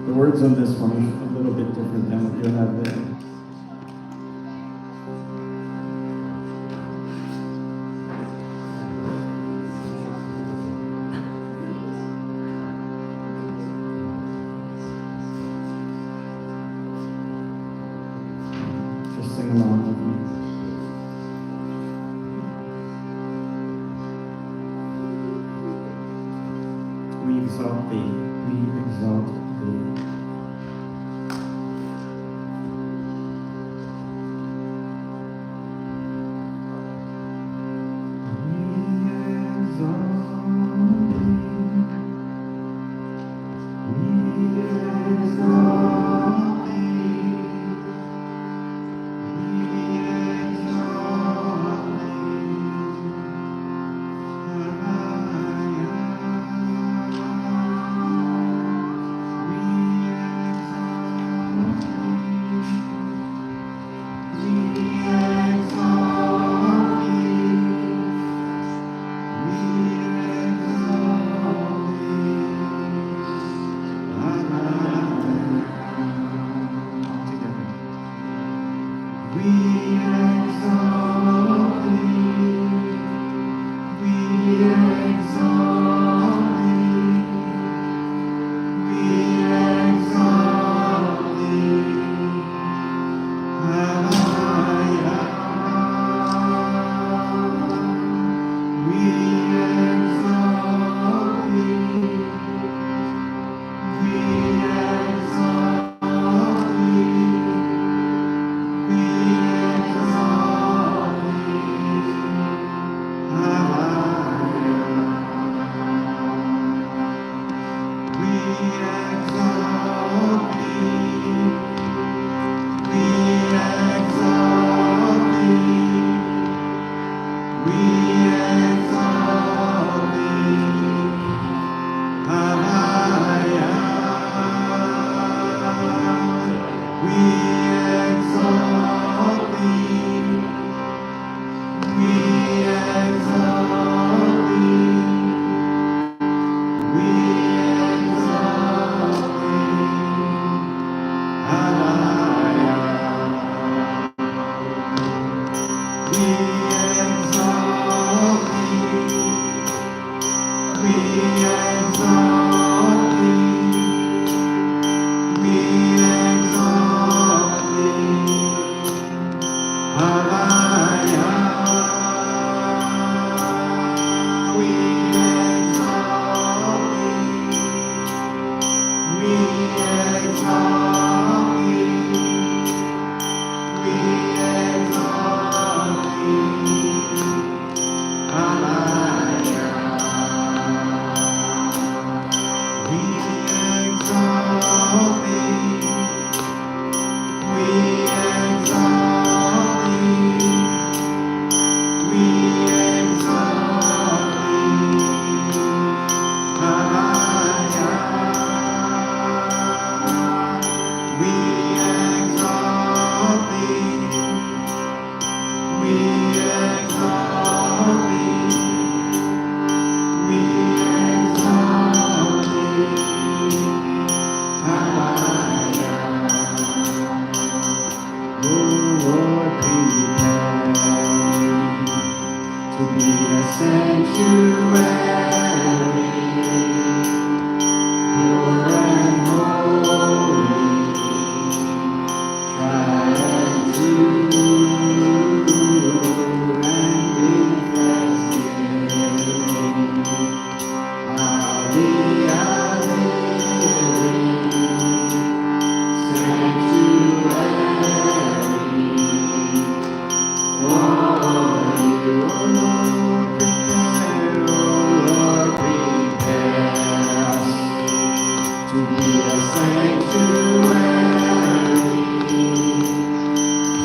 The words on this one are a little bit different than what you have there. Just sing along with me. We exalt thee, we exalt thee.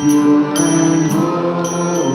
Pure and holy.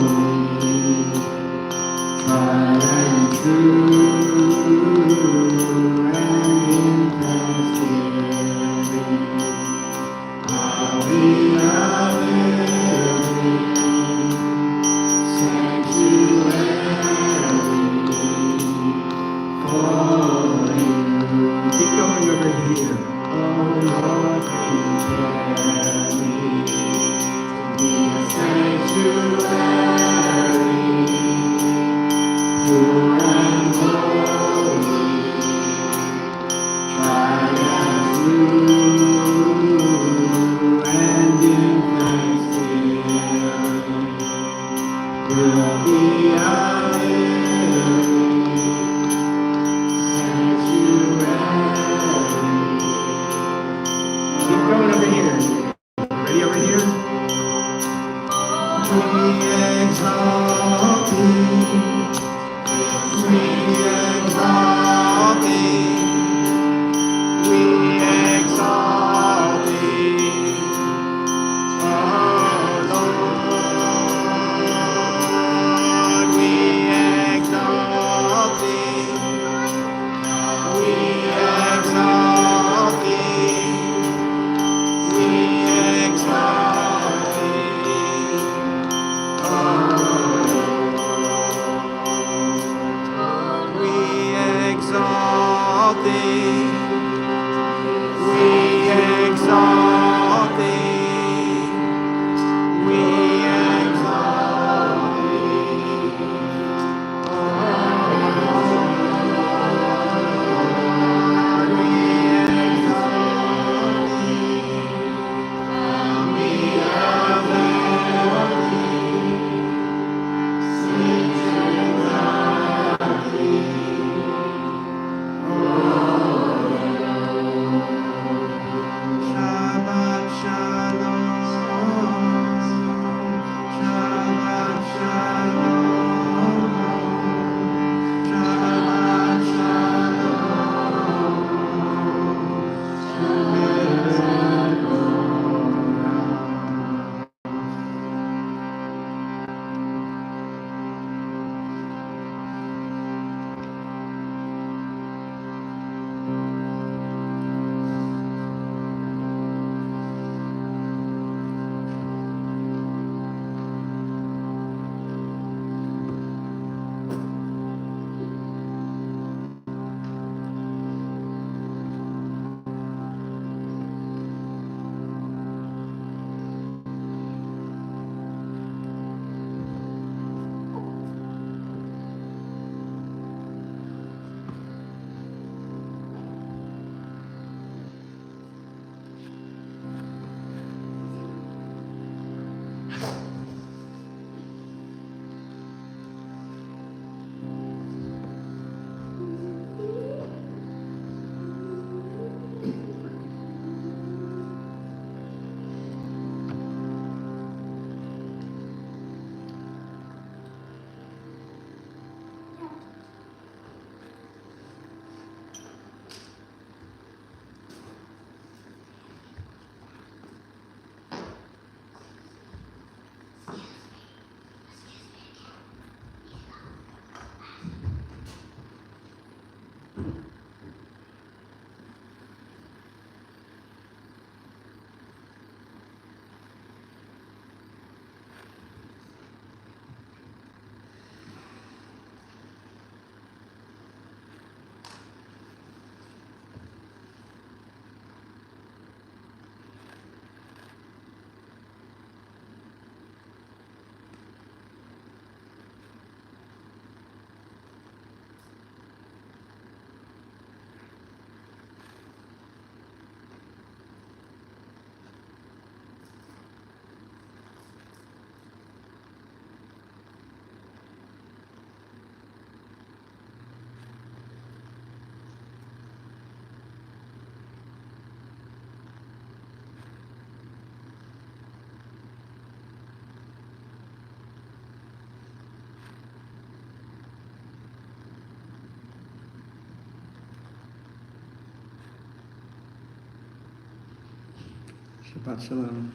Shabbat Shalom.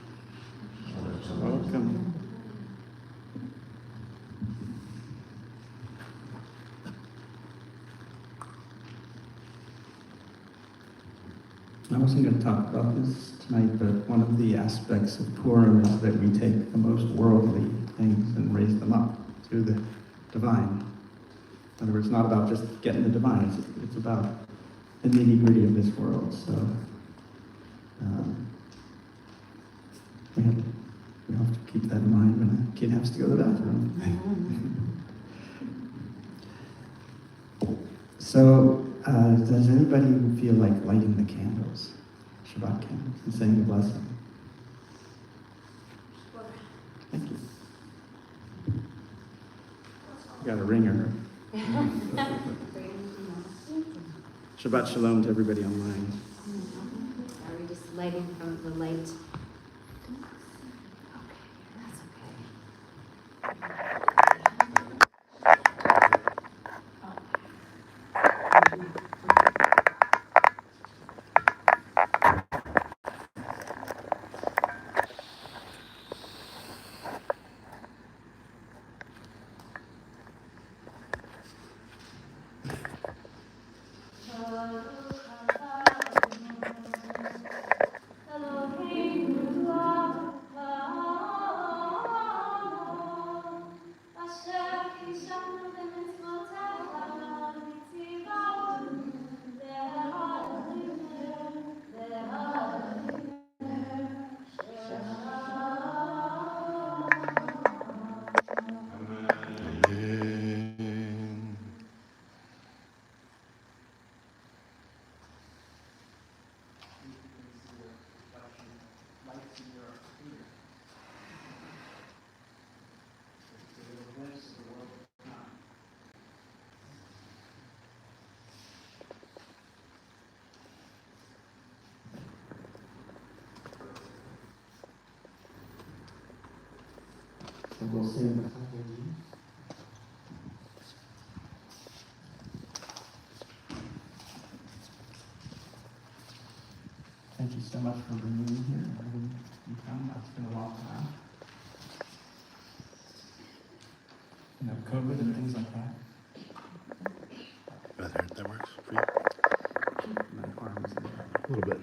Welcome. I wasn't going to talk about this tonight, but one of the aspects of Purim is that we take the most worldly things and raise them up to the divine. In other words, it's not about just getting the divine, it's about the nitty-gritty of this world. So we have to keep that in mind when a kid has to go to the bathroom. So, does anybody feel like lighting the candles, Shabbat candles, and saying the blessing? Thank you. You got a ringer. Shabbat shalom to everybody online. Are we just lighting from the light? Okay, that's okay. So we'll sing the Thank you so much for bringing me here. You come. It's been a long time. You know, COVID and things like that. That works for you? My arms and A little bit.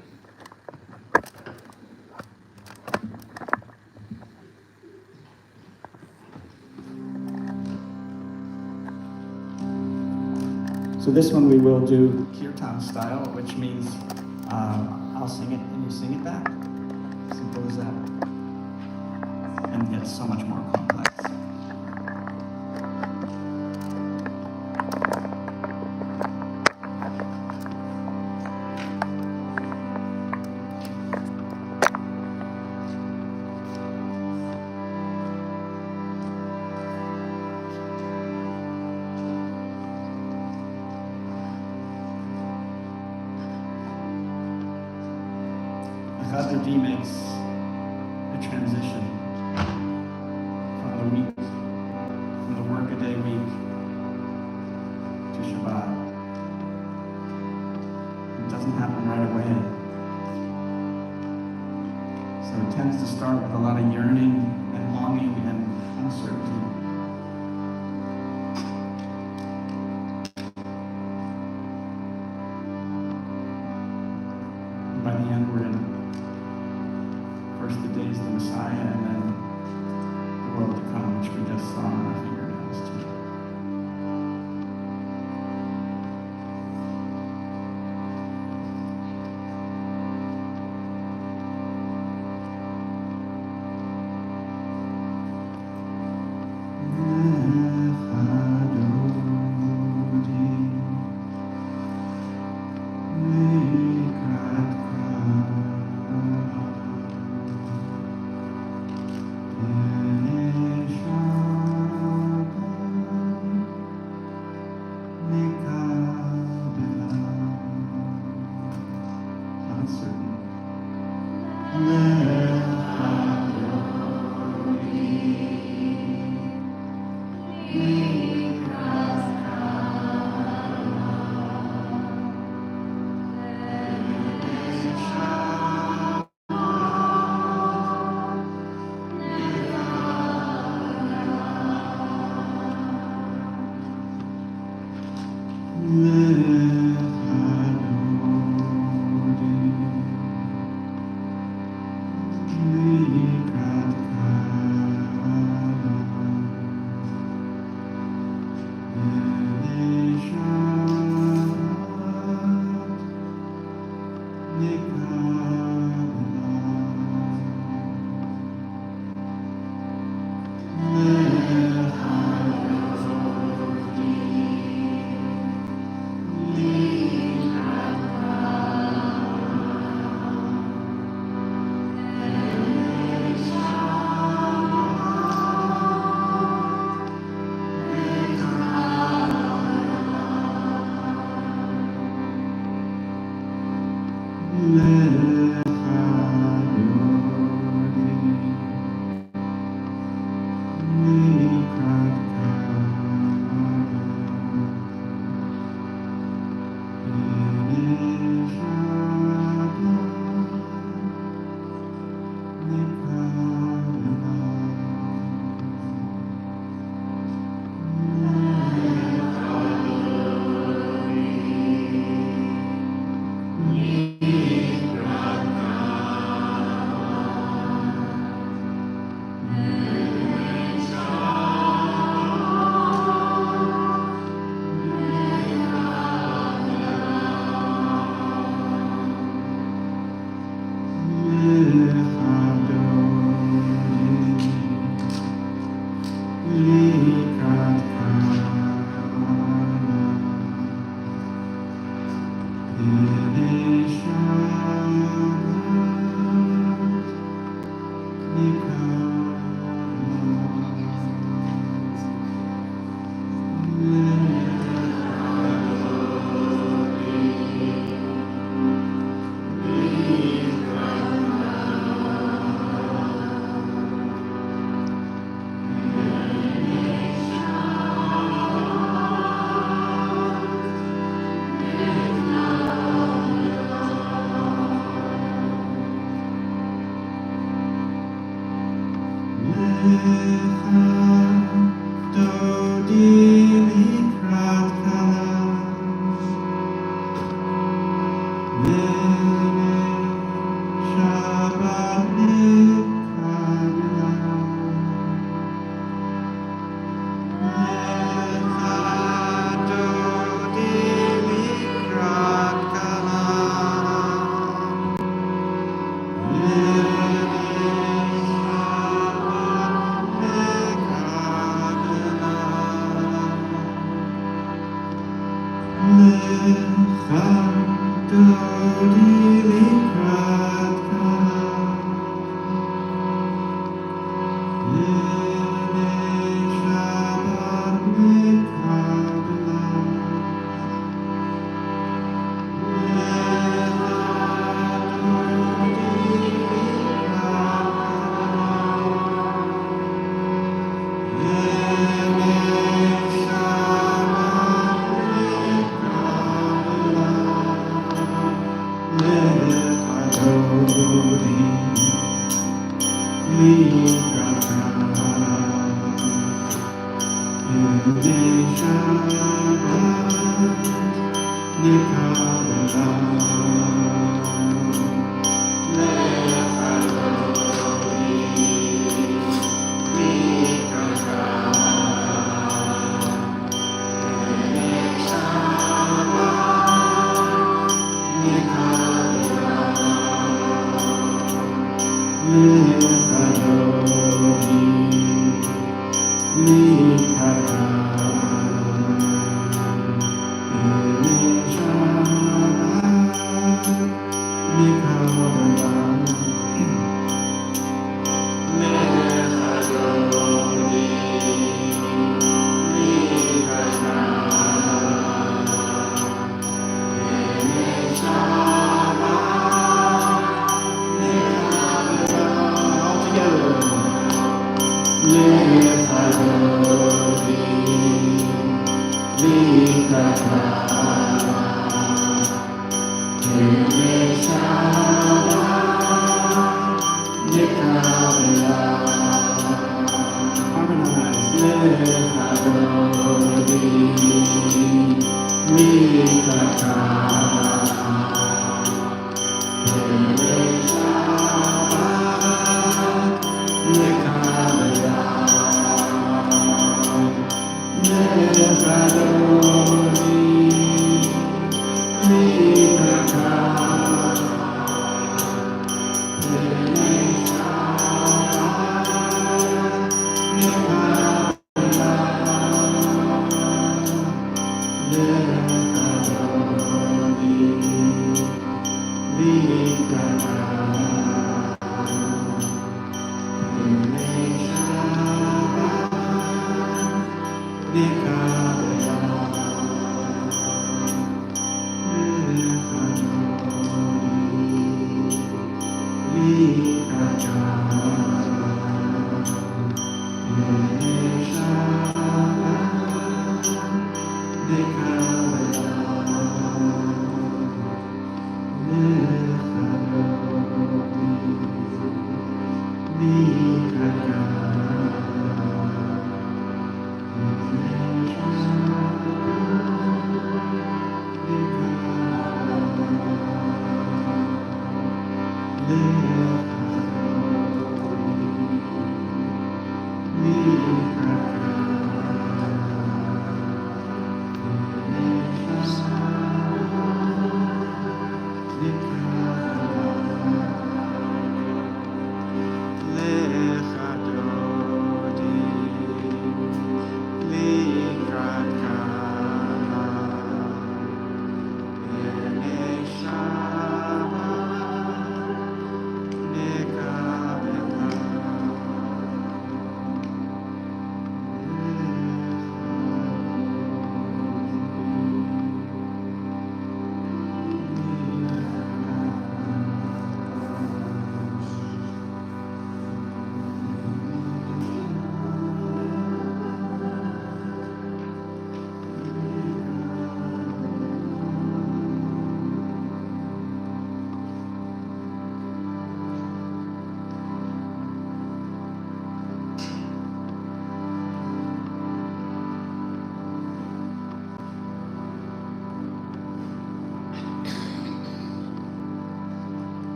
So this one we will do Kirtan style, which means I'll sing it and you sing it back. Simple as that. And yet so much more complex. Rabbi makes a transition from the week, from the workaday week to Shabbat. It doesn't happen right away. So it tends to start with a lot of yearning and longing and uncertainty. And by the end, we're in first the days of the Messiah, and then the world to come, which we just saw on our fingernails too.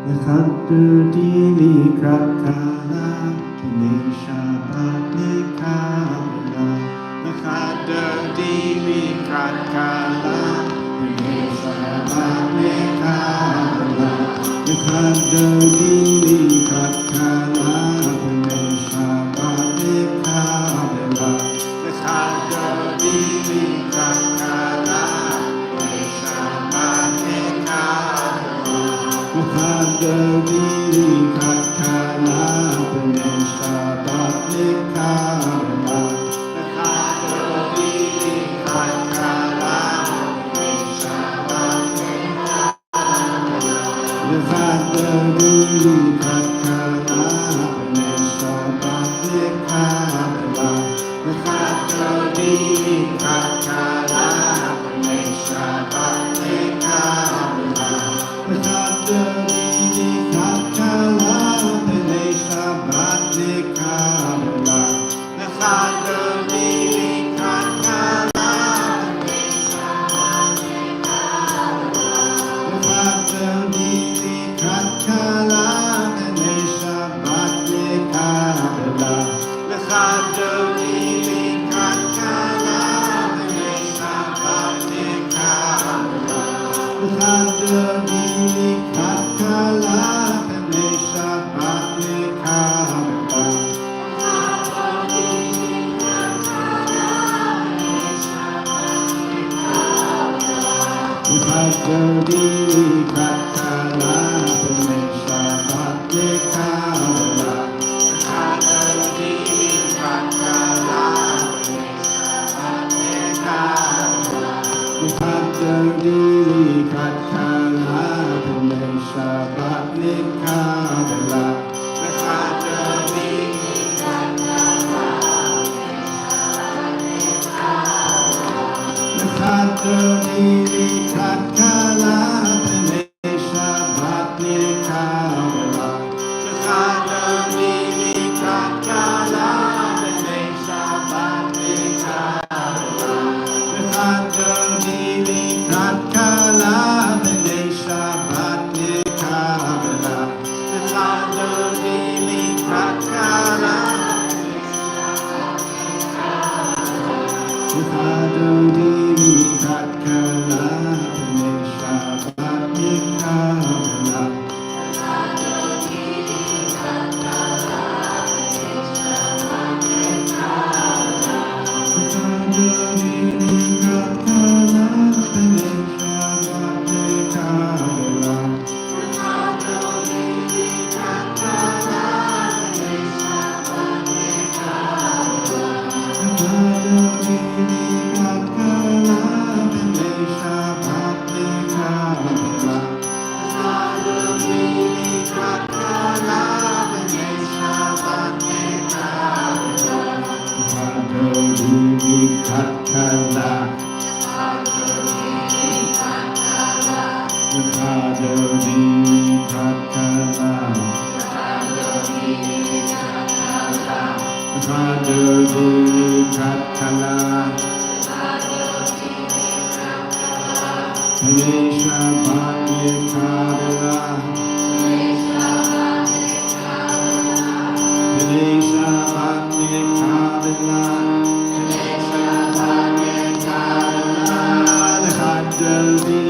L'chadu di krakala, Pnei Shabbat nekala. L'chadu di krakala, Pnei Shabbat nekala. L'chadu di krakala, Pnei Shabbat nekala. L'chadu di krakala, Pnei Shabbat nekala. L'chadu di krakala, Pnei Shabbat nekala. L'chadu di krakala, Pnei Shabbat nekala. L'chadu di krakala, Pnei Shabbat nekala. L'chadu di krakala, Pnei Shabbat nekala. L'chadu di krakala, Pnei Shabbat nekala. L'chadu di krakala, Pnei Shabbat nekala. L'chadu di krakala, Pnei Shabbat nekala. L'chadu di krakala, Pnei Shabbat nekala. L'chadu di krakala, Pnei Shabbat nekala. L'chadu di krakala, Pnei Shabbat nekala. L'chadu di krakala, Pnei Shabbat nekala. L'chadu di krakala, Pnei Shabbat nekala. L'chadu di krakala, L'chadu di krakala, Pnei Shabbat nekala. L'chadu di krakala, Pnei Shabbat nekala. L'chadu di krakala, Pnei Shabbat nekala. L'chadu di krakala, L'chadu di krakala, Pnei Shabbat nekala. L'chadu di krakala, Pnei Shabbat nekala. L'chadu di krakala, Pnei Shabbat nekala. L'chadu di krakala, Pnei Shabbat nekala. L'chadu di krakala, Pnei Shabbat nekala. L'chadu di krakala, L'chadu di krakala, L'chadu di krakala, Pnei Shabbat nekala. Pnei Shabbat nekala. Pnei Shabbat nekala. L'chadu di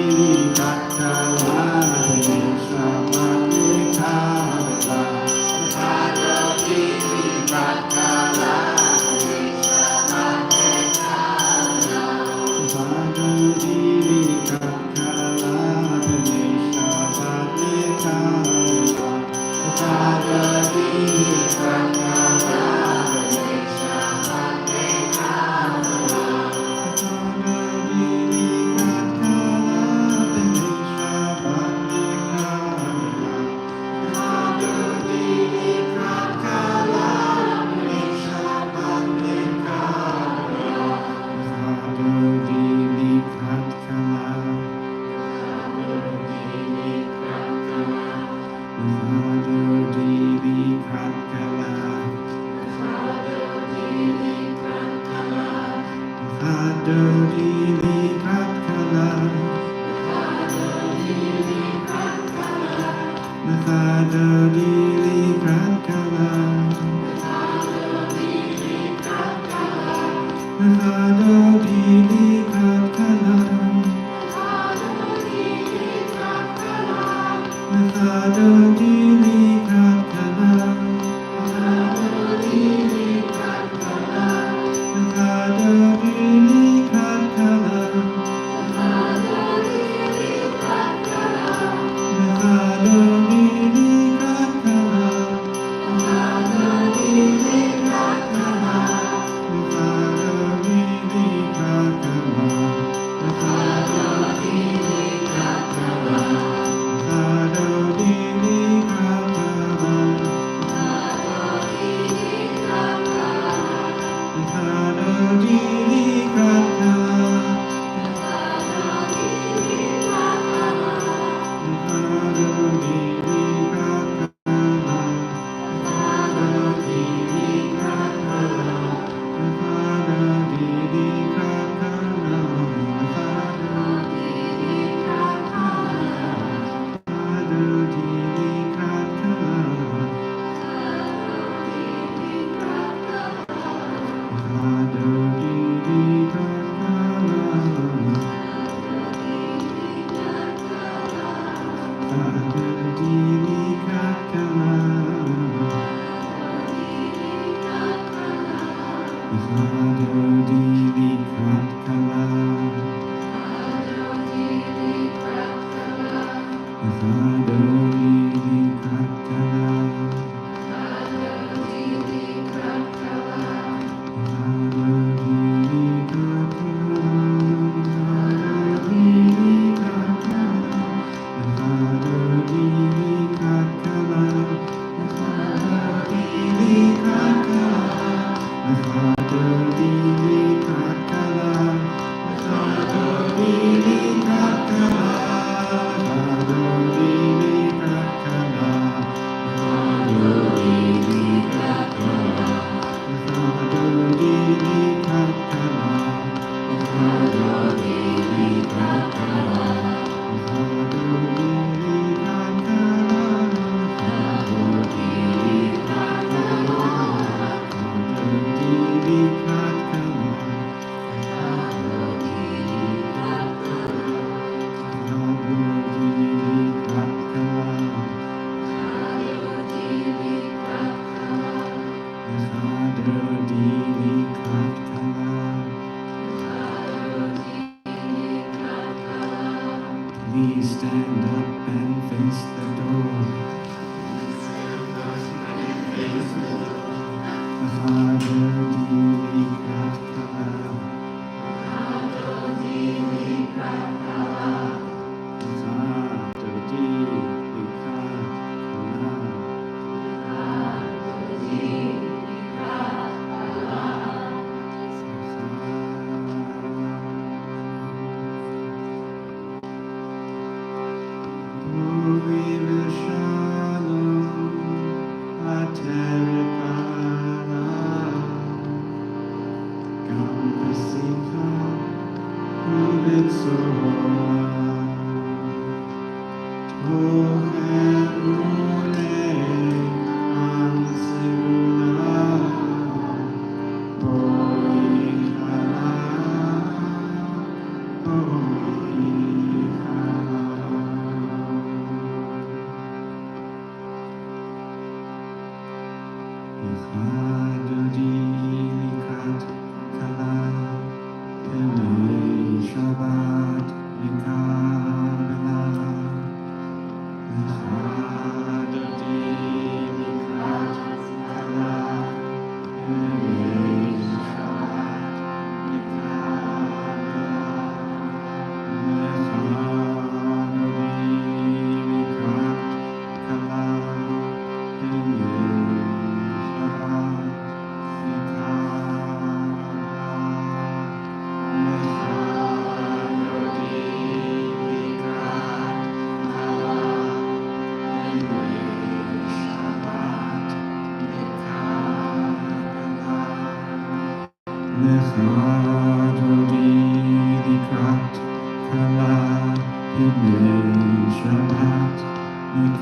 krakala, Pnei Shabbat nekala. L'chadu di krakala, Pnei Shabbat nekala. L'chadu di krakala, Pnei Shabbat nekala. L'chadu di krakala, Pnei Shabbat nekala. Please stand up and face the door. The Father Dili Katkala. The Father Dili Shabbat,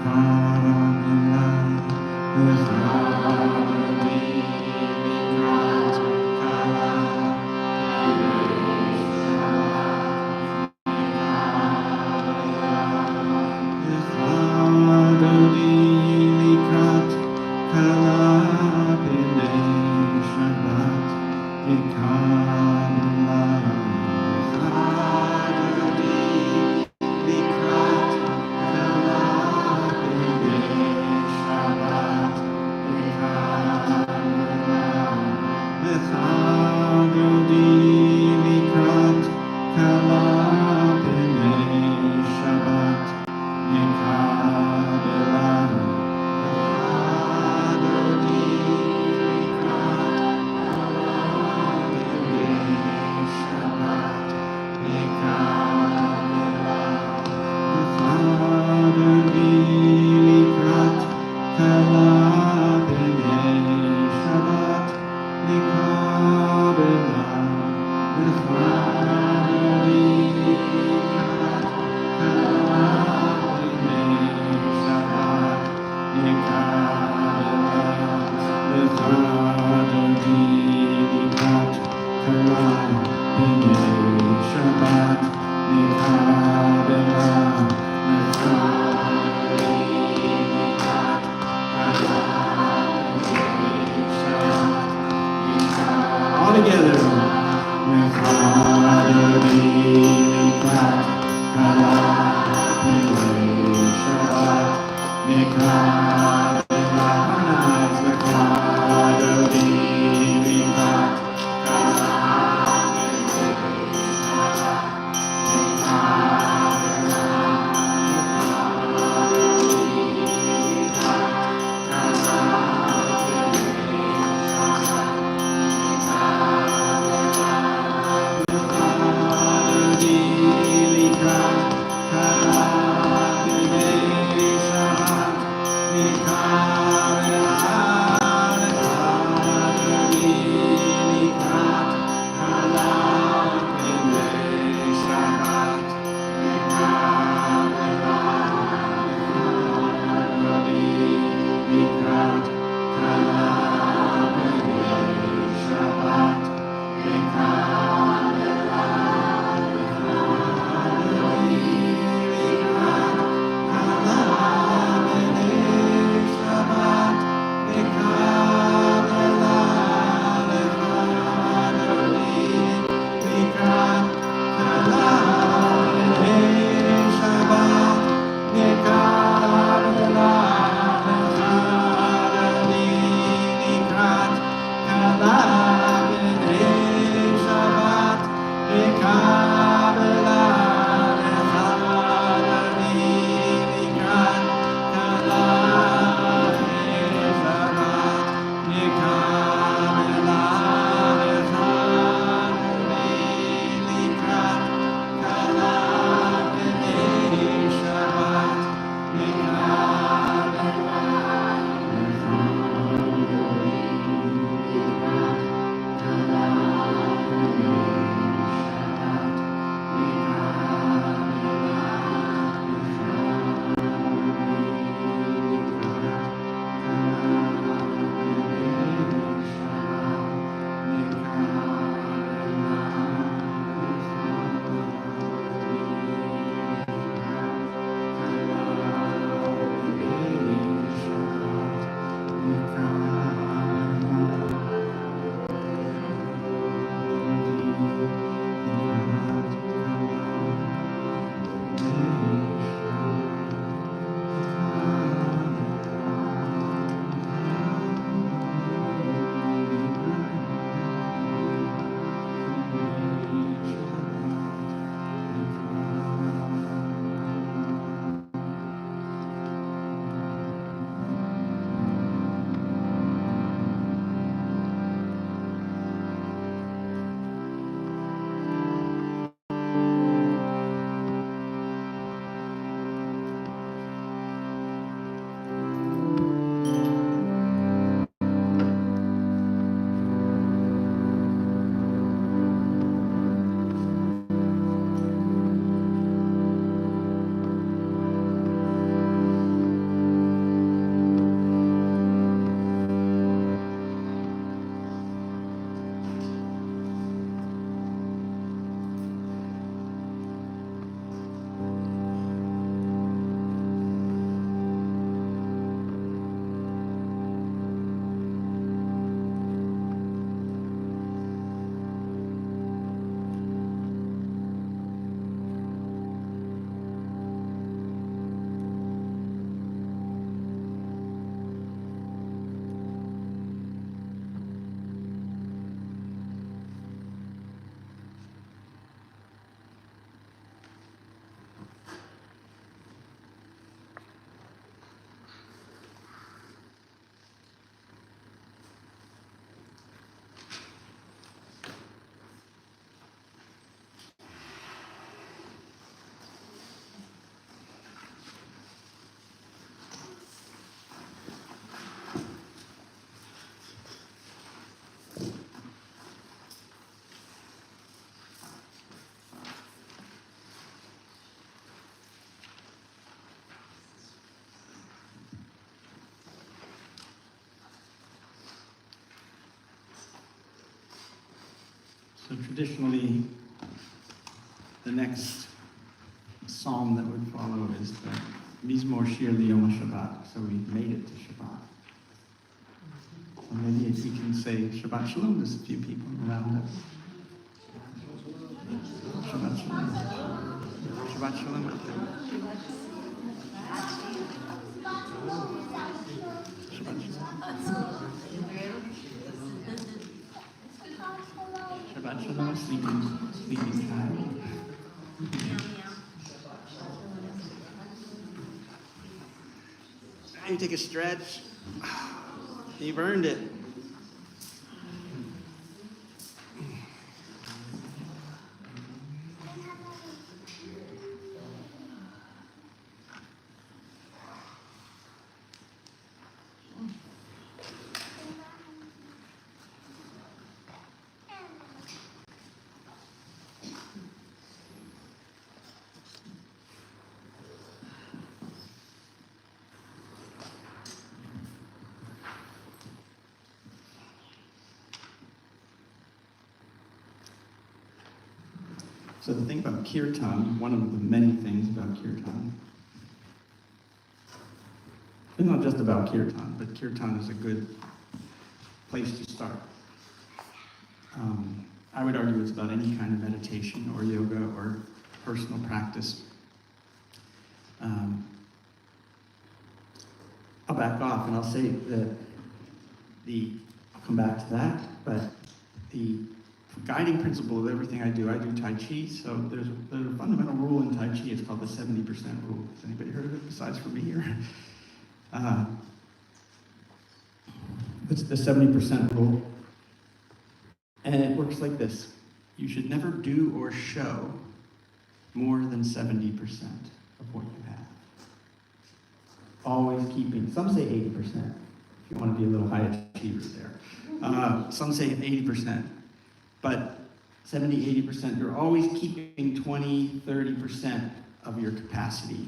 Shabbat, So traditionally, the next psalm that would follow is the Mizmor Shir Liyom Shabbat. So we made it to Shabbat. So maybe if we can say Shabbat Shalom, there's a few people around us. Shabbat Shalom. Shabbat Shalom out there. No sleeping time. You take a stretch. You've earned it. So the thing about Kirtan, one of the many things about Kirtan, it's not just about Kirtan, but Kirtan is a good place to start. I would argue it's about any kind of meditation or yoga or personal practice. I'll back off and I'll say that I'll come back to that, but the guiding principle of everything I do Tai Chi, so there's a fundamental rule in Tai Chi, it's called the 70% rule. Has anybody heard of it besides for me here? It's the 70% rule. And it works like this. You should never do or show more than 70% of what you have. Always keeping, some say 80%, if you want to be a little high achiever there. Some say 80%. But 70, 80%, you're always keeping 20, 30% of your capacity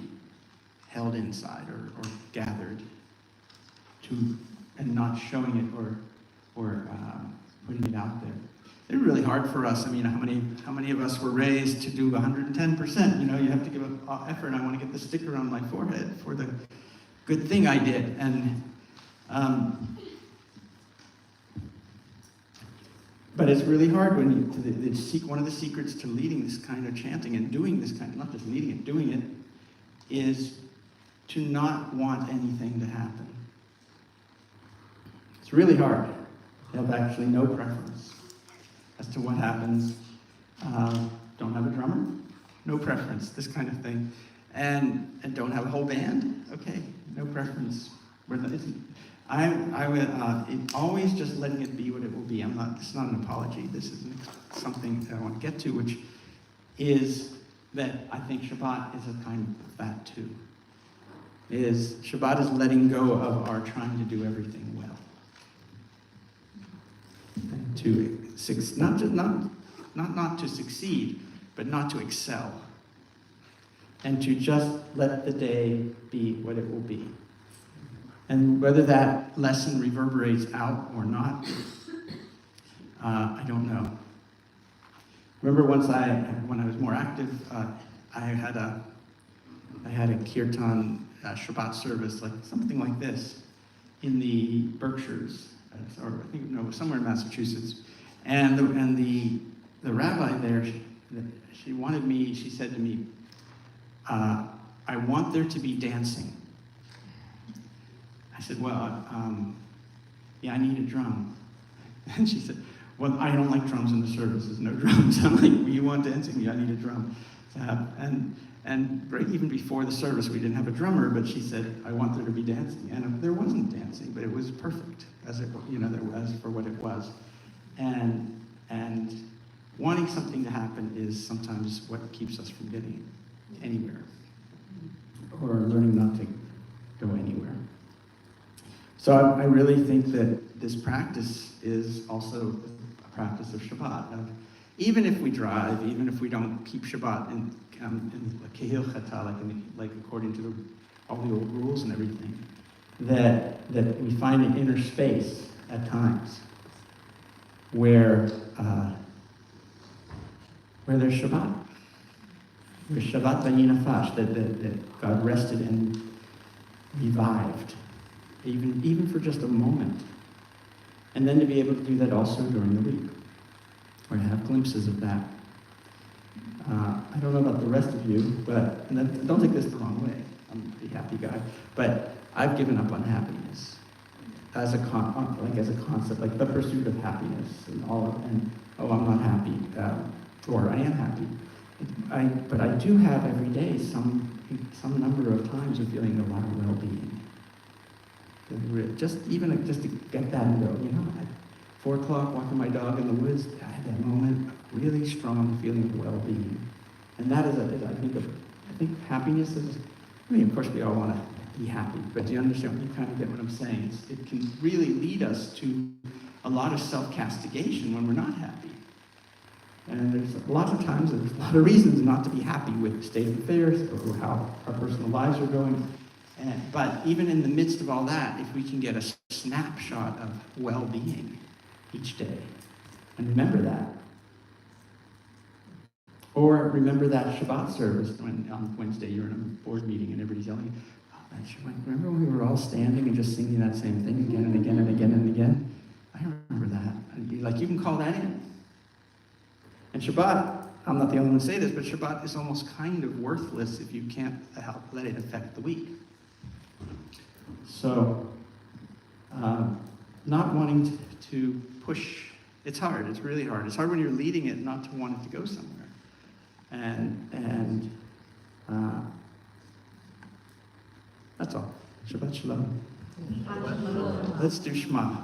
held inside or gathered and not showing it or putting it out there. It's really hard for us. I mean, how many of us were raised to do 110%? You know, you have to give an effort. I want to get the sticker on my forehead for the good thing I did. And but it's really hard when one of the secrets to leading this kind of chanting and doing this kind of, not just leading it, doing it, is to not want anything to happen. It's really hard to have actually no preference as to what happens. Don't have a drummer, no preference, this kind of thing. And don't have a whole band, okay, no preference. Always just letting it be what it will be. It's not an apology. This is something that I want to get to, which is that I think Shabbat is a kind of that too. Shabbat is letting go of our trying to do everything well. Not to succeed, but not to excel. And to just let the day be what it will be. And whether that lesson reverberates out or not, I don't know. Remember once when I was more active, I had a Kirtan Shabbat service, like something like this, in the Berkshires, or I think somewhere in Massachusetts. And the rabbi there, she said to me, I want there to be dancing. I said, well, yeah, I need a drum. And she said, well, I don't like drums in the service. There's no drums. I'm like, well, you want dancing? Yeah, I need a drum. And right even before the service, we didn't have a drummer, but she said, I want there to be dancing. And there wasn't dancing, but it was perfect as for what it was. And wanting something to happen is sometimes what keeps us from getting anywhere, or learning not to go anywhere. So I really think that this practice is also a practice of Shabbat. Even if we drive, even if we don't keep Shabbat in Kehil Chata, like according to all the old rules and everything, that we find an inner space at times where there's Shabbat. There's Shabbat Vayinafash, that God rested and revived. Even for just a moment. And then to be able to do that also during the week, or to have glimpses of that. I don't know about the rest of you, but don't take this the wrong way. I'm a pretty happy guy, but I've given up on happiness. as a concept, like the pursuit of happiness and all of, and oh, I'm not happy, or I am happy. But I do have every day some number of times of feeling a lot of well-being. Just to get that and go, at 4 o'clock, walking my dog in the woods, I had that moment of really strong feeling of well-being. And that is, I think happiness is, of course we all want to be happy, but you understand, you kind of get what I'm saying. It can really lead us to a lot of self-castigation when we're not happy. And there's lots of times, there's a lot of reasons not to be happy with the state of affairs or how our personal lives are going. But even in the midst of all that, if we can get a snapshot of well-being each day, and remember that. Or remember that Shabbat service when on Wednesday you're in a board meeting and everybody's yelling, remember when we were all standing and just singing that same thing again and again and again and again? I remember that. And you can call that in. And Shabbat, I'm not the only one to say this, but Shabbat is almost kind of worthless if you can't let it affect the week. So, not wanting to push, it's hard, it's really hard. It's hard when you're leading it not to want it to go somewhere. And that's all. Shabbat Shalom. Let's do Shema.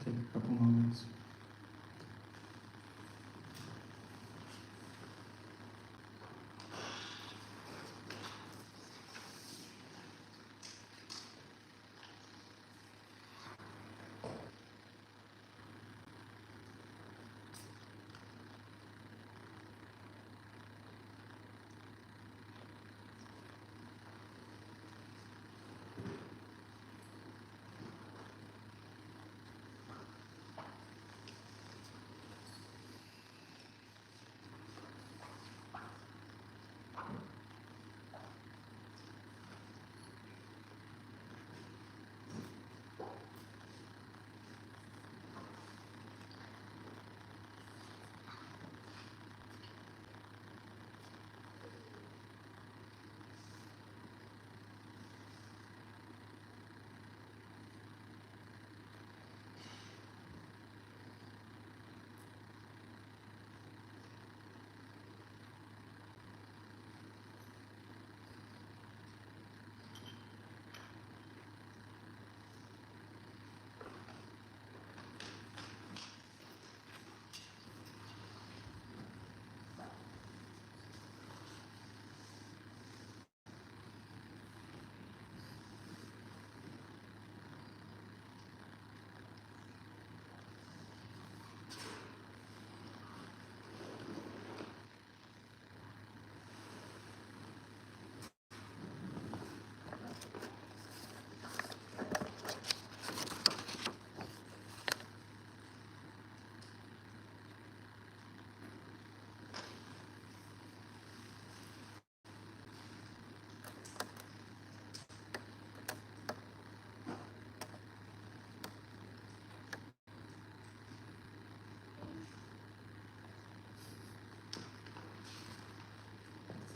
take a couple moments.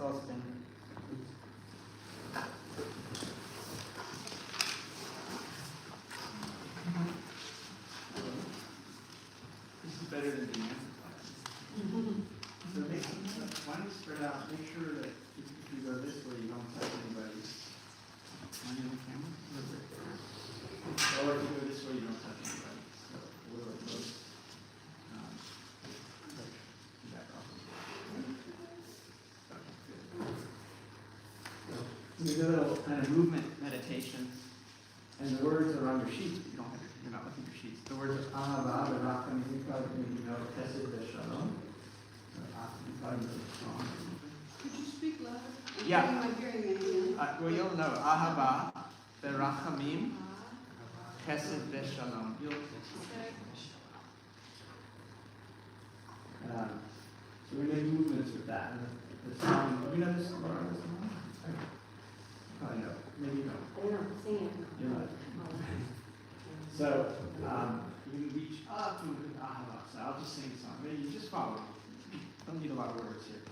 Austin. This is better than being amplified. So why don't you spread out, make sure that if you go this way, you don't touch anybody. Am I on the camera? Or if you go this way, you don't touch anybody. So a little close. Back off. We do a little kind of movement meditation, and the words are on your sheets, but you're not looking at your sheets. The words are Ahava, Berachim, you know, Chesed, Shalom. You probably know the song. Could you speak louder? Yeah. I'm hearing anything. Well, you'll know Ahava, Berachamim, Chesed, Shalom. So we make movements with that. And the song, you know this song? Probably know. Maybe you don't. I don't sing it. You're right. So you can reach up and Ahava. So I'll just sing a song. Maybe you just follow. Don't need a lot of words here.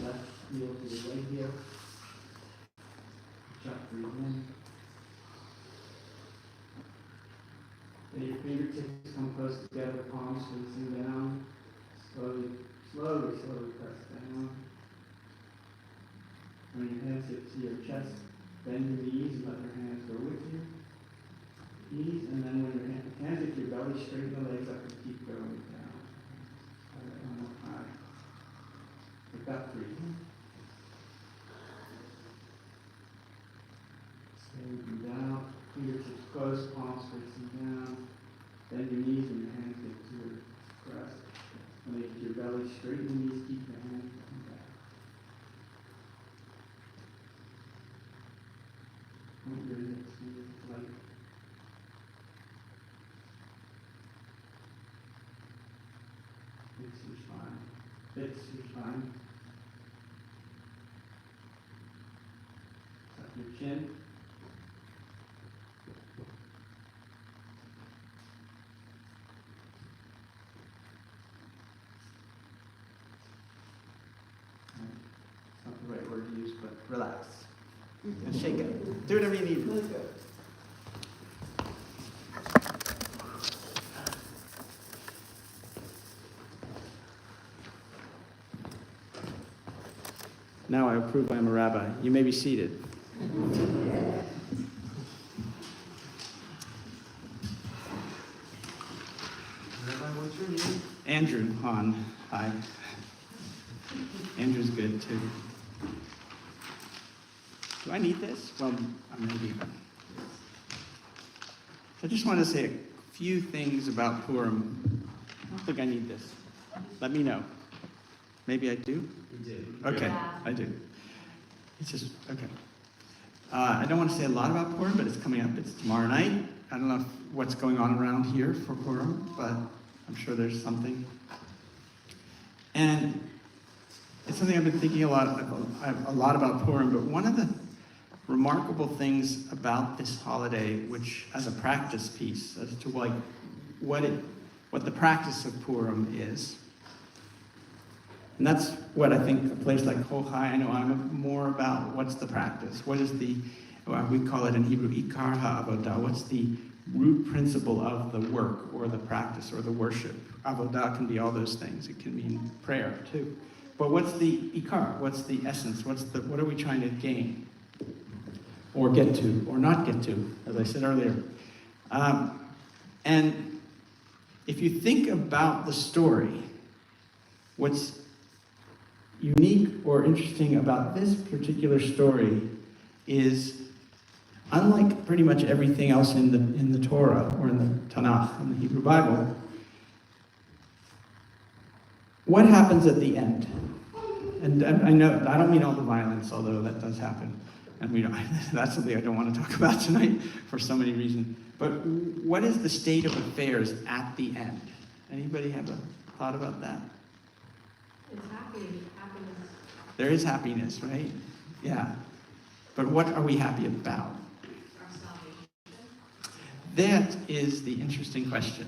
Left heel to the right heel. Reach up, breathe in. Then your fingertips come close together, palms facing down. Slowly press down. When your hands get to your chest, bend your knees and let your hands go with you. Knees, and then when your hands get to your belly, straighten the legs up and keep going down. Try that one more time. Like that, breathing. Breathe out, fingertips close, palms facing down. Bend your knees and your hands get to your breast. When they get to your belly, straighten the knees, keep your hands going back. Point your index finger light. Fix your spine. Fix your spine. Tuck your chin. Not the right word to use, but relax. And shake it. Do whatever you need. Now I approve I am a rabbi. You may be seated. Rabbi, what's your name? Andrew Hahn. Hi. Andrew's good too. Do I need this? Well, maybe. I just want to say a few things about Purim. I don't think I need this. Let me know. Maybe I do? You did. Okay, Yeah. I do. It's just, okay. I don't want to say a lot about Purim, but it's coming up. It's tomorrow night. I don't know what's going on around here for Purim, but I'm sure there's something. And it's something I've been thinking a lot about Purim, but one of the remarkable things about this holiday, which as a practice piece, as to like what the practice of Purim is, and that's what I think a place like Hochai, I know I'm more about what's the practice. What is we call it in Hebrew, Ikar HaAvodah. What's the root principle of the work or the practice or the worship? Avodah can be all those things. It can mean prayer too. But what's the Ikar? What's the essence? What are we trying to gain? Or get to, or not get to, as I said earlier. And if you think about the story, what's unique or interesting about this particular story is, unlike pretty much everything else in the Torah or in the Tanakh, in the Hebrew Bible, what happens at the end? And I know I don't mean all the violence, although that does happen, and that's something I don't want to talk about tonight for so many reasons. But what is the state of affairs at the end? Anybody have a thought about that? It's happiness. There is happiness, right? Yeah. But what are we happy about? Our salvation. That is the interesting question.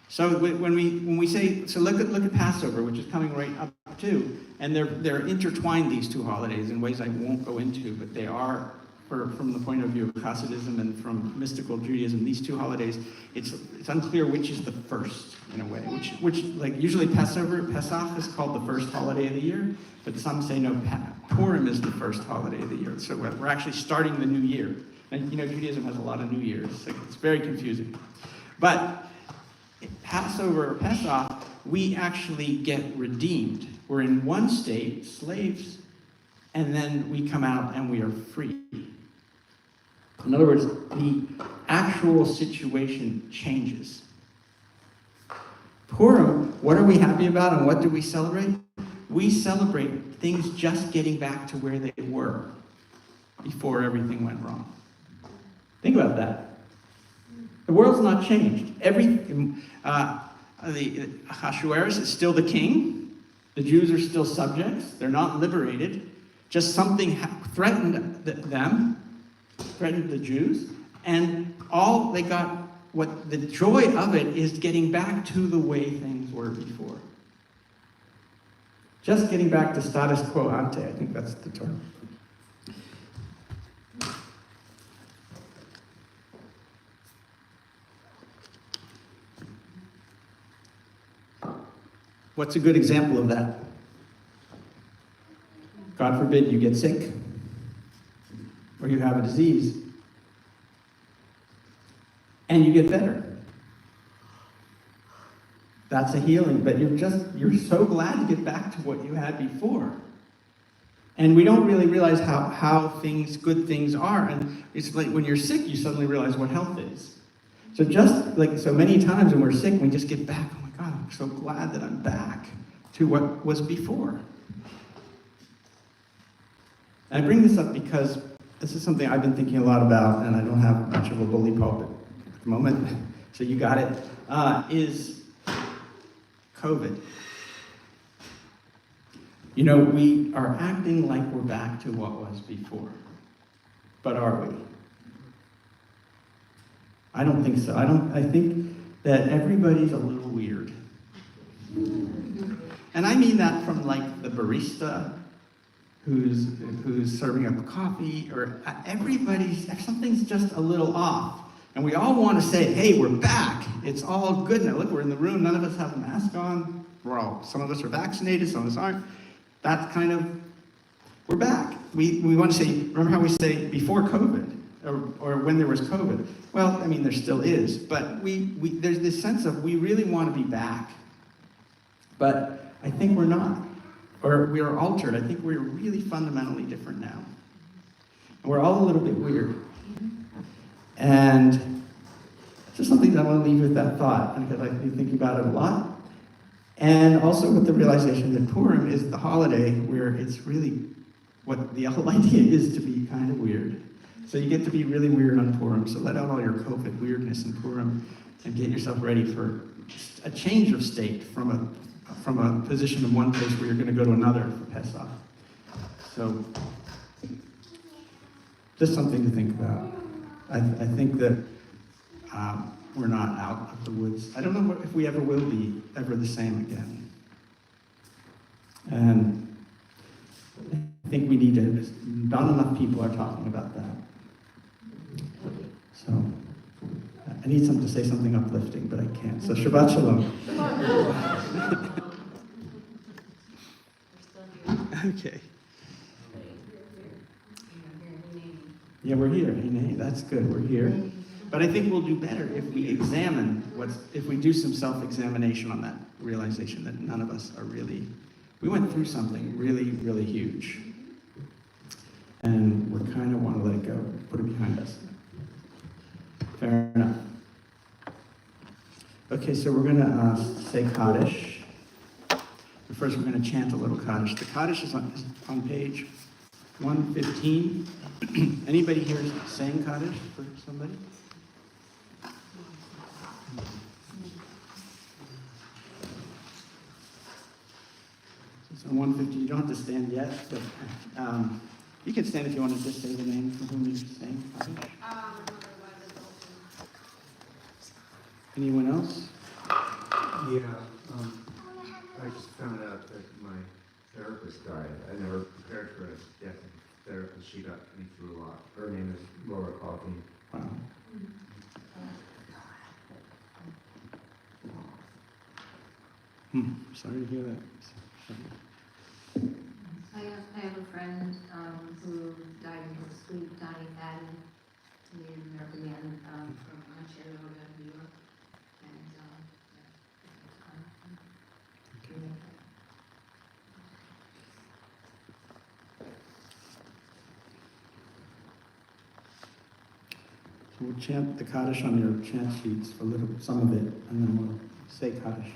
So when we say, so look at Passover, which is coming right up too, and they're intertwined, these two holidays, in ways I won't go into, but they are, from the point of view of Hasidism and from mystical Judaism, these two holidays, it's unclear which is the first, in a way. Which like usually Pesach is called the first holiday of the year, but some say no, Purim is the first holiday of the year. So we're actually starting the new year. And Judaism has a lot of New Years, so it's very confusing. But Passover or Pesach, we actually get redeemed. We're in one state, slaves, and then we come out and we are free. In other words, the actual situation changes. Purim, what are we happy about and what do we celebrate? We celebrate things just getting back to where they were before everything went wrong. Think about that. The world's not changed. The Ahasuerus is still the king. The Jews are still subjects. They're not liberated. Just something threatened them, threatened the Jews, and all they got, what the joy of it is getting back to the way things were before. Just getting back to status quo ante, I think that's the term. What's a good example of that? God forbid you get sick, or you have a disease, and you get better. That's a healing, but you're so glad to get back to what you had before. And we don't really realize how good things are, and it's like when you're sick, you suddenly realize what health is. So just like so many times when we're sick, we just get back, oh my God, I'm so glad that I'm back to what was before. And I bring this up because this is something I've been thinking a lot about, and I don't have much of a bully pulpit at the moment, so you got it, is COVID. You know, we are acting like we're back to what was before, but are we? I don't think so. I think that everybody's a little weird. And I mean that from like the barista who's serving up coffee, or something's just a little off. And we all want to say, hey, we're back. It's all good now. Look, we're in the room. None of us have a mask on. Some of us are vaccinated, some of us aren't. That's kind of, we're back. We want to say, remember how we say before COVID, or when there was COVID? Well, I mean, there still is, but there's this sense of we really want to be back. But I think we're not, or we are altered. I think we're really fundamentally different now. And we're all a little bit weird. And it's just something that I want to leave with that thought, because I've been thinking about it a lot. And also with the realization that Purim is the holiday where it's really what the whole idea is, to be kind of weird. So you get to be really weird on Purim. So let out all your COVID weirdness in Purim and get yourself ready for a change of state from a position in one place where you're going to go to another for Pesach. So just something to think about. I think that we're not out of the woods. I don't know if we ever will be ever the same again. And I think we need to, not enough people are talking about that. So I need to say something uplifting, but I can't. So Shabbat Shalom. Okay. Yeah, we're here. That's good. We're here. But I think we'll do better if we if we do some self-examination on that realization that none of us are really, we went through something really, really huge. And we kind of want to let it go, put it behind us. Fair enough. Okay, so we're going to say Kaddish. But first, we're going to chant a little Kaddish. The Kaddish is on page 115. Anybody here saying Kaddish for somebody? So 150, you don't have to stand yet, but you can stand if you want to just say the name for whom you're saying Kaddish. Anyone else? Yeah, I just found out that my therapist died. I never prepared for a death therapist. She got me through a lot. Her name is Laura Coffey. Wow. Sorry to hear that. I have a friend who died in his sleep, Donnie Fadden, Native American man from Ontario, New York. And So we'll chant the Kaddish on your chant sheets, some of it, and then we'll say Kaddish.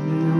you.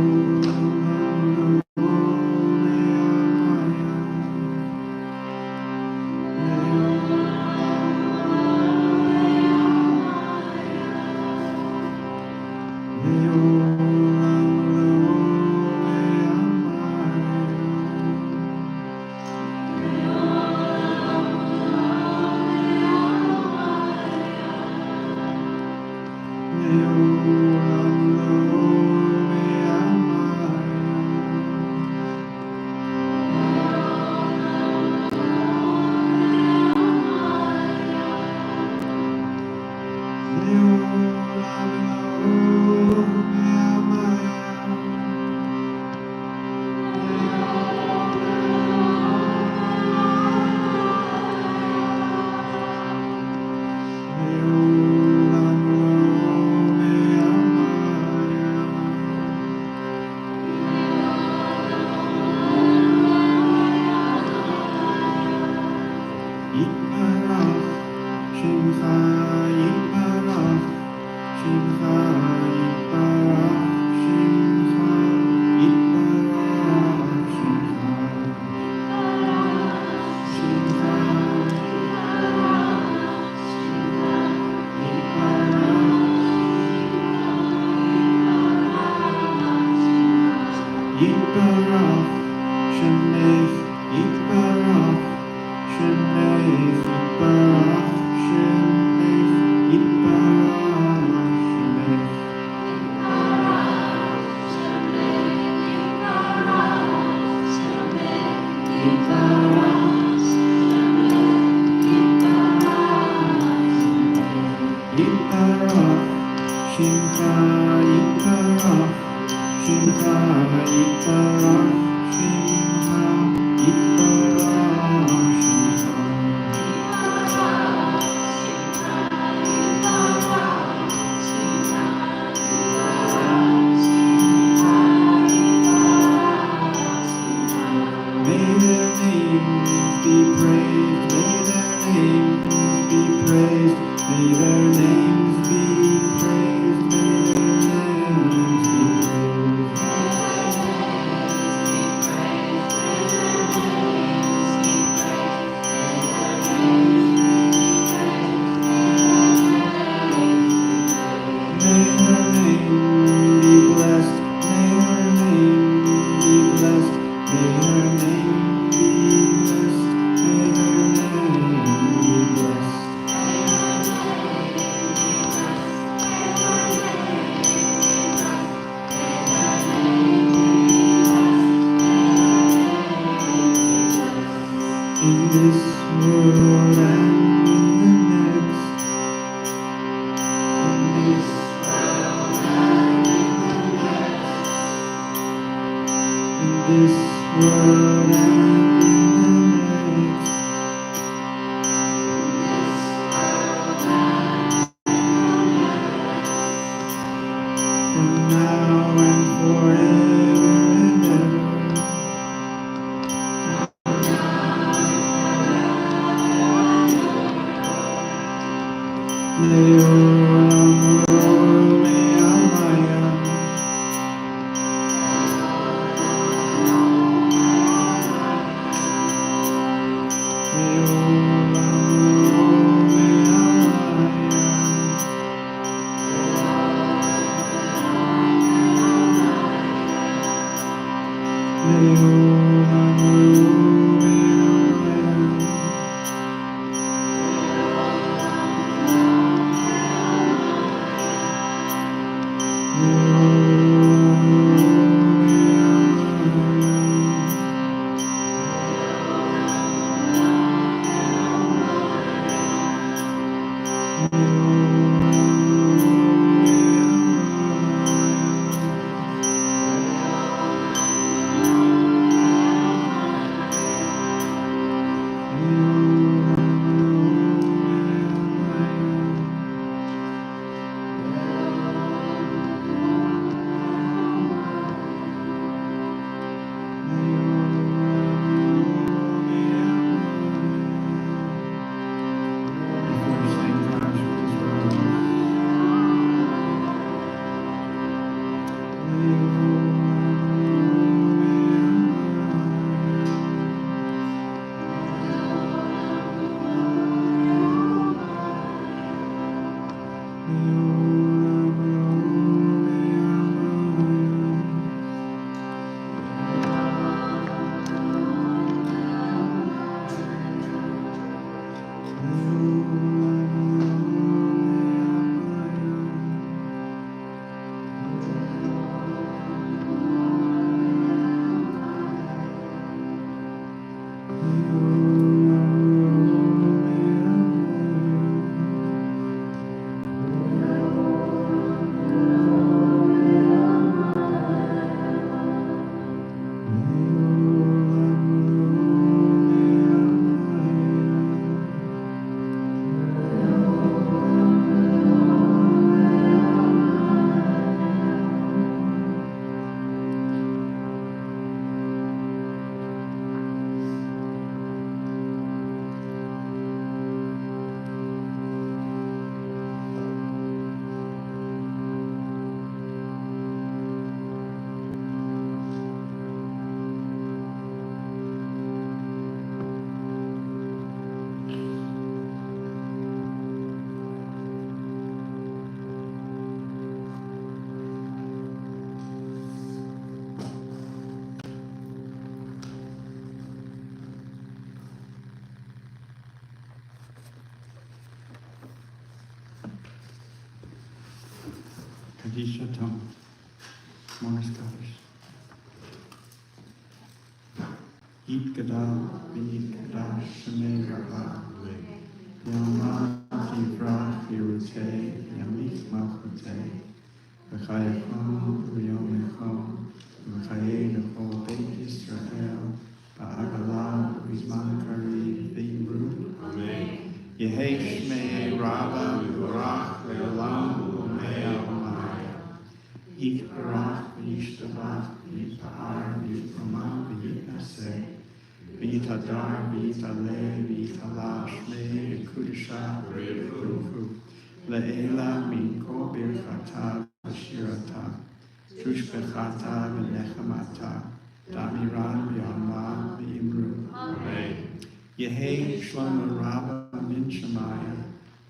Vishatam. More Scottish. Eat Gadal, Eat Gadal, Shemay Rabba. Yama, Kivra, Hirute, Yamik Malchute. V'chayekom, V'yomechom, V'chaye Nechol Beit Yisrael, Ba'agala, V'zman Kari, V'imru. Amen. Yehei Shmei Rabba, V'orach, V'olam, V'mei Almaya. Yitbarach, V'yishtabach, V'yitpa'ar, V'yitramah, V'yitnaseh. V'yitadar, V'yitaleh, V'yitalah, Shmei, V'kudisha, V'yitruchu. Le'ela min kol birchata v'shirata, Trushbechata v'nechamata, Damiran v'yama v'imru. Amen. Yehei Shlomo Rabba min Shemaya,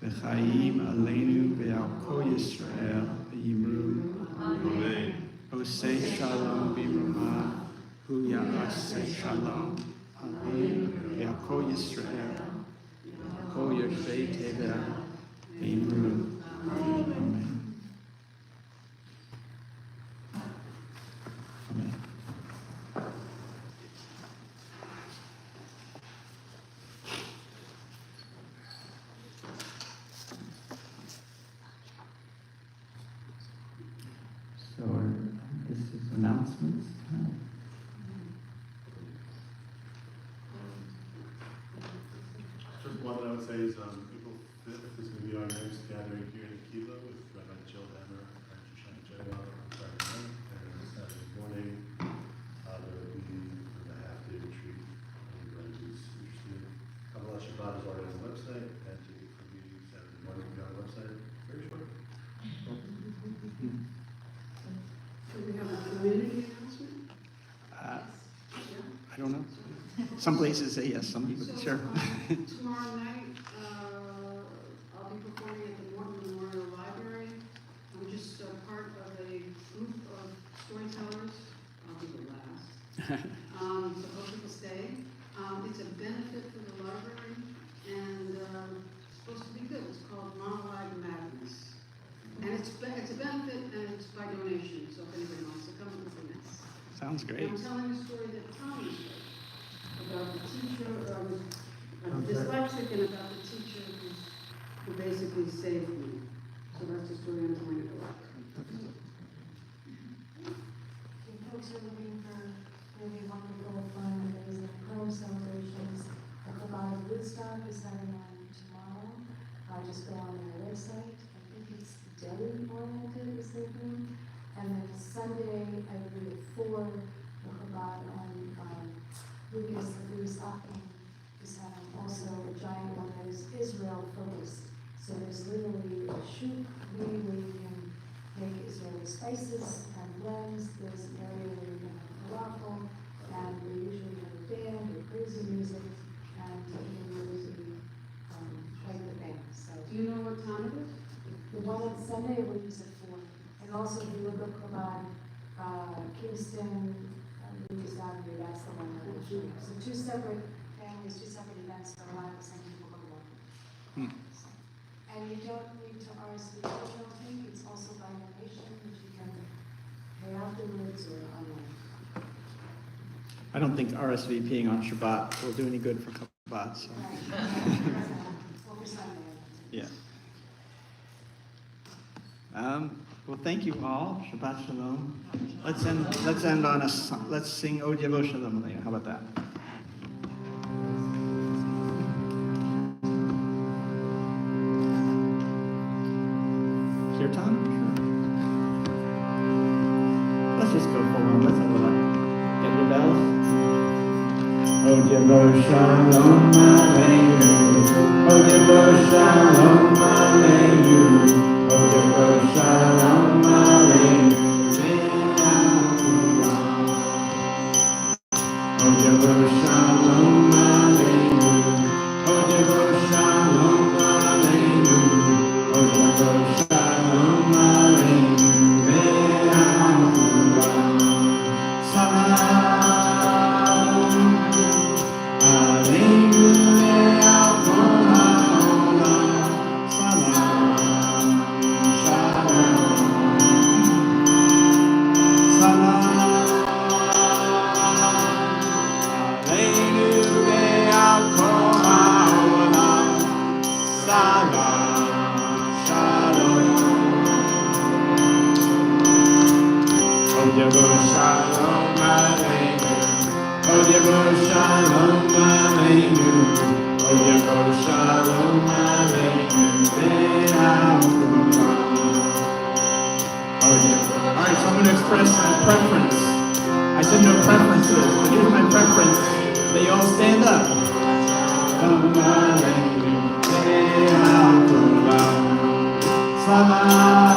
V'chaim aleinu v'al kol Yisrael v'yimru. Amen. Osei shalom b'rama, hu ya'aseh shalom. Amen. V'al kol Yisrael, kol Yoshvei Tevel, v'yimru. Amen. Amen. So this is announcements. First one that I would say is April 5th is going to be our next gathering here in Kiva with Rabbi Jill Hammer and Shoshana Jewel on Friday night. And Saturday morning, there will be a half-day retreat. Anybody who's interested. Kabbalat Shabbat is already on the website, and ticket for meeting Saturday morning will be on the website. Very short. Do we have a community announcement? I don't know. Some places say yes, some people, So, sure. Tomorrow night, I'll be performing at the Morton Memorial Library. I'm just part of a group of storytellers. I'll be the last. So hope people stay. It's a benefit for the library, and it's supposed to be good. It's called Monologue Madness. And it's a benefit, and it's by donation, so if anybody wants to come, it's a mess. Sounds great. I'm telling a story that Tommy told about the teacher, dyslexic, and about the teacher who basically saved me. So that's the story I'm telling about. If folks are looking for really wonderful, fun, amazing home celebrations, the Kabbalat Woodstock is having one tomorrow. Just go on their website. I think it's deli oriented is their thing. And then Sunday, I believe at 4, the Chabad on Lucas is having also a giant one that is Israel focused. So there's literally a shoot meeting where you can make Israeli spices and blends. There's an area where you can have falafel, and we usually have a band or crazy music, and you can usually play the band. So Do you know what time it is? the one on Sunday, we use at 4. And also, if you look up Chabad, Kingston, Lucas Avenue, that's the one that we're shooting. So 2 separate families, 2 separate events, but a lot of the same people go to one. And you don't need to RSVP, I don't think. It's also by donation, which you can pay afterwards or online. I don't think RSVPing on Shabbat will do any good for Kabbalat, so, Over Sunday. yeah. Well, thank you all. Shabbat Shalom. Let's end on let's sing O Yevo Shalom Aleinu. How about that? Kirtan? Sure. Let's just go full on. Let's have a look. Get your bells. O Yevo Shalom Aleinu. O Yevo Shalom Aleinu. O Yevo Shalom Aleinu. O Yevo Shalom Aleinu. O Yevo Shalom Aleinu. O Yevo Shalom Aleinu. Salam Aleinu ve'al kol ha'olam. Salam Shalom. Yavo Shalom Aleinu. Oh Yavo Shalom Aleinu. Oh Yavo Shalom Aleinu. All right, so I'm going to express my preference. I said no preferences, but here's my preference. They all stand up. Shalom Aleinu. Salam.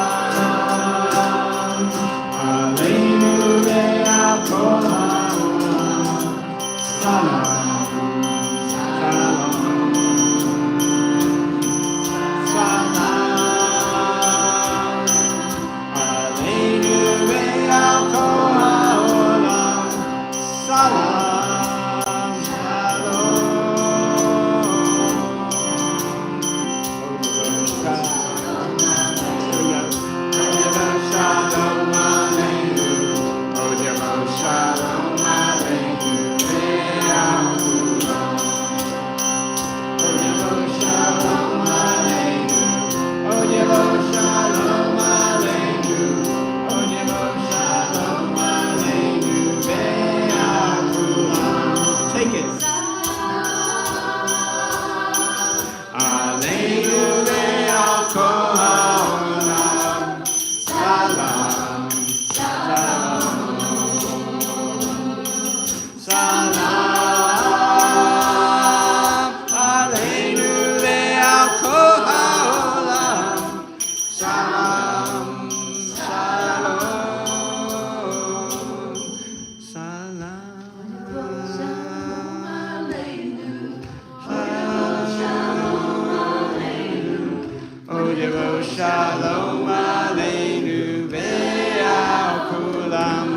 Shalom Aleinu ve'al kulam.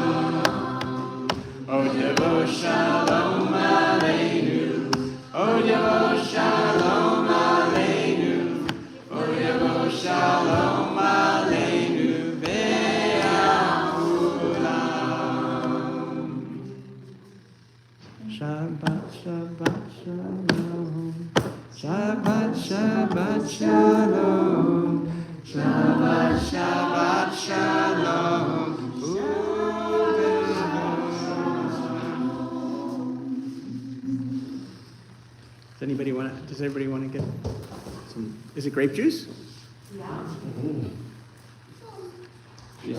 Oh Yavo Shalom Aleinu. Oh Yavo Shalom Aleinu. Oh Yavo Shalom Aleinu ve'al kulam. Shabbat Shabbat Shalom. Shabbat Shabbat Shalom. Shabbat Shabbat Shalom. Does anybody want to get some? Is it grape juice? Yeah.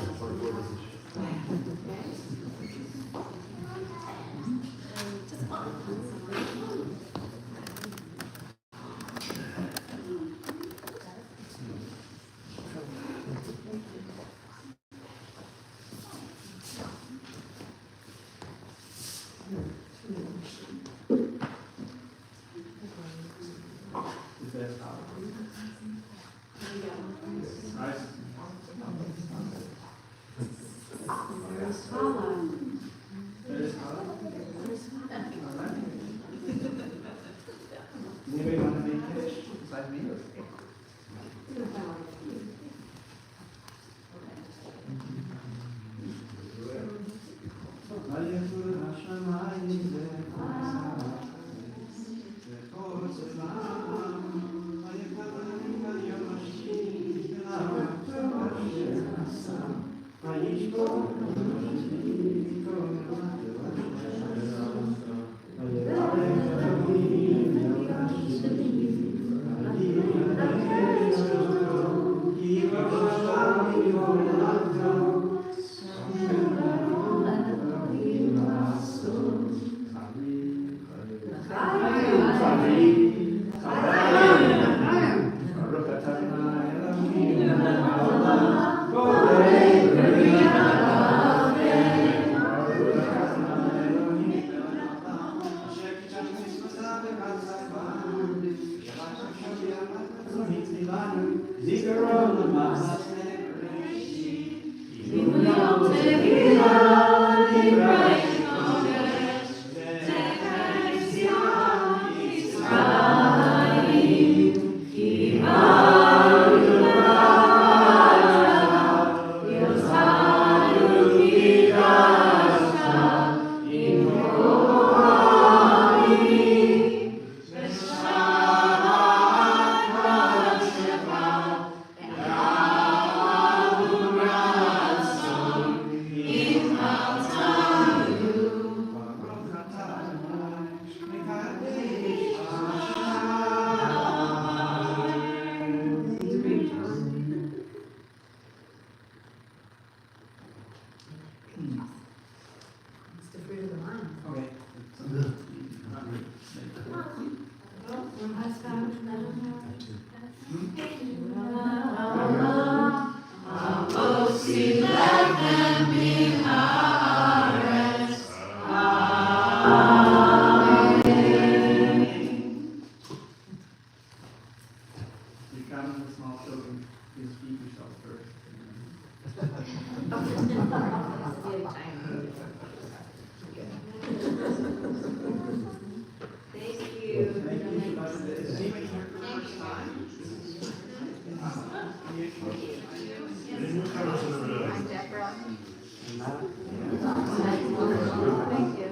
Anybody want to make it besides me?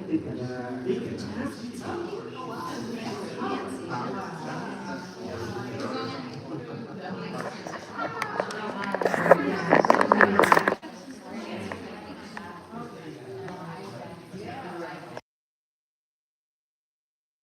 Beacon.